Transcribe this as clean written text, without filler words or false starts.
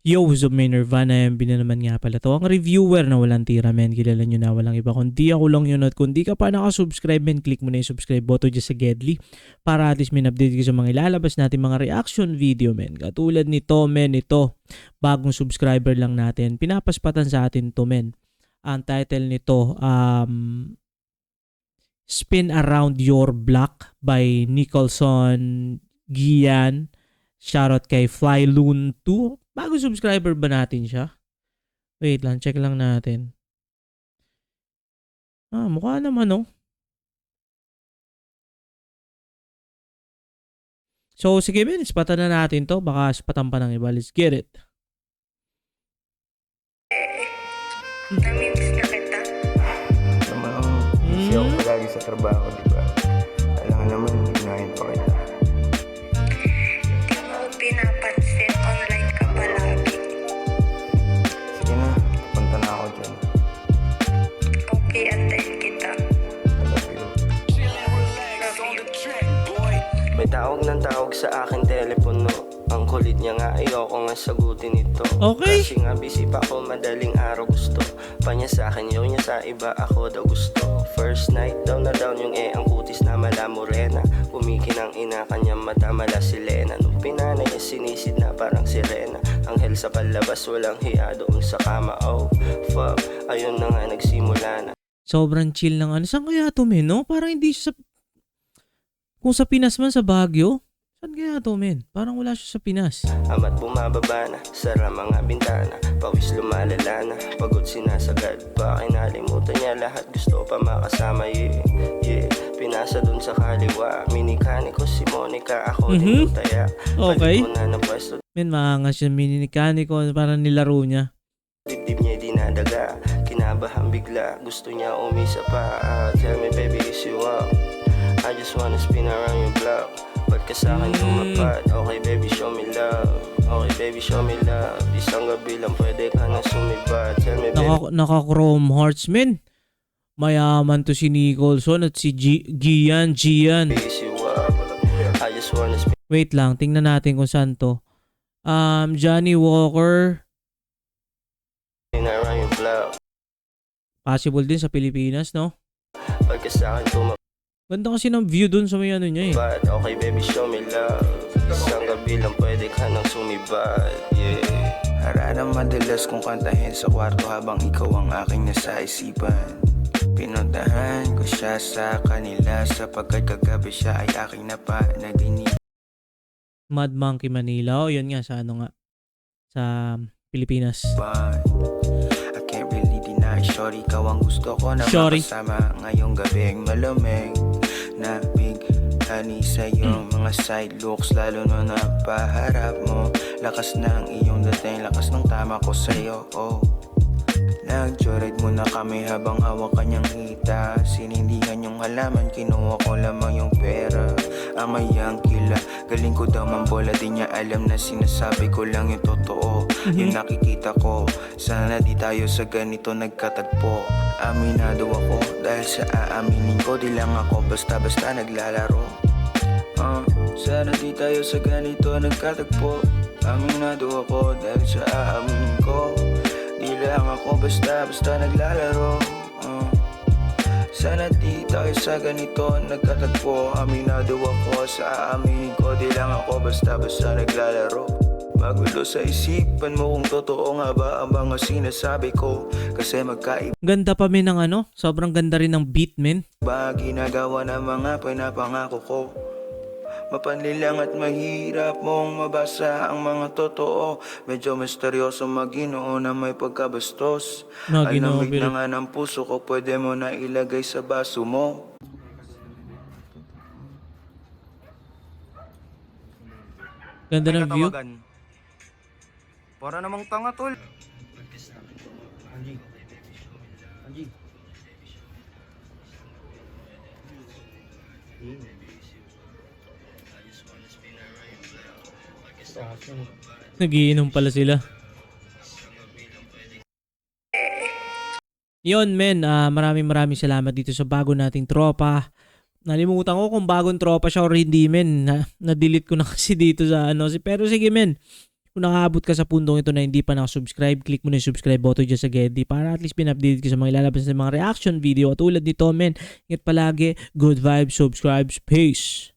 Yo, what's up, may Nirvana, MB na naman nga pala to. Ang reviewer na walang tira, men. Kilala nyo na, walang iba. Kundi ako lang yun. At kung di ka pa nakasubscribe, men, click mo na yung subscribe button dyan sa Gedli. Para at least may update ko sa mga ilalabas natin mga reaction video, men. Katulad nito, men, ito. Bagong subscriber lang natin. Pinapaspatan sa atin to, men. Ang title nito, Spin Around Your Block by Nicholson Gian. Shoutout kay Flyloon2. Bagong subscriber ba natin siya? Wait lang, check lang natin. Mukha naman, oh. So, sige, men, ispatan na natin to. Baka ispatan pa ng iba. Let's get it. Namimiss na kita. Naman ako, busy ako palagi sa trabaho, di ba? Kailangan naman, hinahin pa kita. Di mo ako pinapansin, online ka palagi. Sige na, punta na ako dyan. Okay, antayin kita. I love you. Love you. May tawag ng tawag sa akin telepono. Ang kulit niya nga, ayoko nga sagutin ito. Okay. Kasi nga busy pa ako, madaling araw gusto. Panya sa akin, yung niya sa iba, ako daw gusto. First night, down na down yung ang kutis na mala morena. Pumikin ang ina, kanyang mata mala si Lena. Nung pinanay niya, sinisid na parang sirena. Anghel sa palabas, walang hiya doon sa kama. Oh, fuck, ayun na nga, nagsimula na. Sobrang chill ng ano. Saan kaya to, men, no? Parang hindi siya sa... Kung sa Pinas man, sa Baguio. Saan kaya to, men? Parang wala siya sa Pinas. Amat bumababa na, sara mga bintana. Pawis lumalala na, pagod sinasagad pa. Kinalimutan niya lahat, gusto pa makasama, yeah, yeah. Pinasa dun sa kaliwa, minikaniko si Monica. Ako din yung taya, Okay. balik mo na ng pwesto. Men, maangas yung mini-mekaniko. Parang nilaro niya. Dibdib niya dinadaga, kinabahan bigla. Gusto niya umisa pa, tell me baby is you up. I just wanna spin around your block. Ba't ka sa'kin tumapad? Okay baby show me love. Okay baby show me love. Isang gabi lang pwede ka na sumibat. Tell me baby Naka-chrome hearts, men. Mayaman to si Nicholson at si Gian. is you up. I just wanna spin Wait lang, tingnan natin kung saan to. Johnny Walker. around your block. Possible din sa Pilipinas, no? Ba't ka sa'kin tumapad? Ganda kasi ng view dun sa may ano niya eh. Okay baby show me love. Isang gabi lang pwede ka nang sumibat. Yeah. Harana madalas kong kantahin sa kwarto habang ikaw ang aking nasa isipan. Pinuntahan ko siya sa kanila sapagkat kagabi siya ay aking napanaginip. Mad Monkey Manila. O, yun nga sa ano nga. Sa Pilipinas. I can't really deny, shorty, ikaw ang gusto ko na Shorty. makasama ngayong gabing malamig. Nabighani sa iyong mga side looks, lalo na napaharap mo. Lakas ng iyong dating, lakas ng tama ko sa'yo, oh. Nag-joyride muna kami habang hawak kanyang hita. Sinindihan yung halaman, kinuha ko lamang yung pera. Amayang kila, galing ko daw mambola. Di niya alam na sinasabi ko lang yung totoo. Yung nakikita ko, sana di tayo sa ganito nagkatagpo. Aminado ako dahil sa aaminin ko. Di lang ako basta-basta naglalaro. Sana di tayo sa ganito nagkatagpo. Aminado ako dahil sa aaminin ko. Di lang ako basta-basta naglalaro. Sana di tayo sa ganito nagkatagpo. Aminado ako sa aaminin ko. Di lang ako basta-basta naglalaro. Magulo sa isipan mo kung totoo nga ba ang mga sinasabi ko. Kasi magkaiba Ganda pa men ng ano. Sobrang ganda rin ng beat, men. ginagawa ng mga pinapangako ko. Mapanlilang at mahirap mong mabasa ang mga totoo. Medyo misteryoso Maginoo na may pagkabastos. Ay Maginoo, lamig pero- na nga ng puso ko, pwede mo na ilagay sa baso mo. Ganda ng view. Para namang tanga tol. Nagiinom pala sila. Yon men, maraming salamat dito sa bago nating tropa. Nalimutan ko kung bagong tropa siya or hindi men. Na-delete ko na kasi dito sa ano. Pero sige men, Kung nakaabot ka sa puntong ito na hindi pa nakasubscribe, click mo na yung subscribe button dyan sa Gedli para at least pinupdate ka sa mga ilalabas na mga reaction video at tulad nito men. Ingat palagi, good vibes, subscribes, peace!